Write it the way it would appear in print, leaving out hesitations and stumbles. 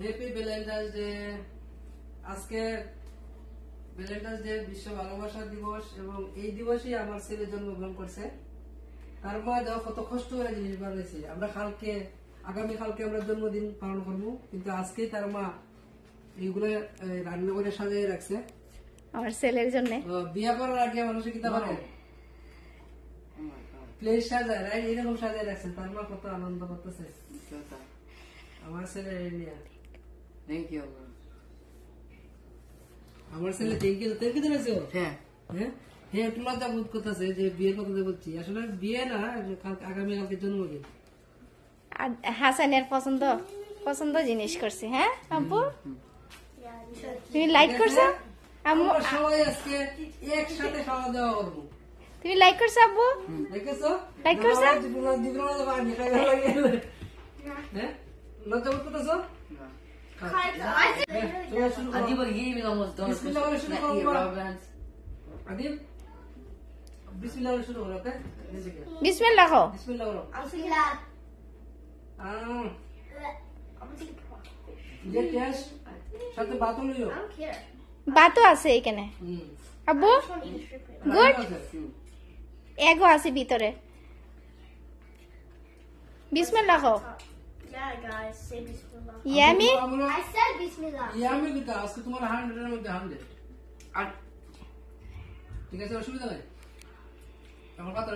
Happy Valentine's day. আজকে Valentine's day বিশ্ব ভালোবাসা দিবস এবং এই দিবসই আমার ছেলে জন্মগ্রহণ করছে। তার মা যাও কত কষ্ট করে জিনিস বানিয়েছে। আমরা আগামী কালকে আমরা জন্মদিন পালন করবো, কিন্তু আজকেই তার মা এইগুলো রান্না করে সাজিয়ে রাখছে আমার ছেলের জন্য। বিয়া করার আগে মানুষের কিতা পারে প্লেট সাজায়, রাইট? এরকম সাজিয়ে রাখছে। তার মা কত আনন্দ করতেছে আমার ছেলে নিয়ে। Thank you. আমার ছেলে থ্যাংক ইউ জানাইছো? হ্যাঁ হ্যাঁ হ্যাঁ, একটু লজ্জা বোধ করতেছে যে বিয়ের কথা বলছি। আসলে বিয়ে না, আগামী কালকে জন্মদিন। আর হাসানের পছন্দ জিনিস করছি। হ্যাঁ আব্বু, তুমি লাইক করছো? আম্মু আমরা সবাই আজকে একসাথে খাওয়া দাওয়া করবো। তুমি লাইক করছো আব্বু? দেখেছো? লাইক করছো? হ্যাঁ, লজ্জা বোধ করতেছো? Adib will give me almost done. Bismillah বলে শুরু করবো। আদিব, বিসমিল্লাহ বলে শুরু করো, ওকে? বিসমিল্লাহ খাও। বিসমিল্লাহ বলো। যে গ্যাস সাথে বাতও লইও। বাতো আছে এখানে আব্বু। গুড, এগো আছে ভিতরে। বিসমিল্লাহ খাও। Yeah, guys, say Bismillah. Yummy. I said Bismillah. Yummy দিতা আজকে তোমার 100 এর মধ্যে 100। আর ঠিক আছে, অসুবিধা নাই। আমার কথা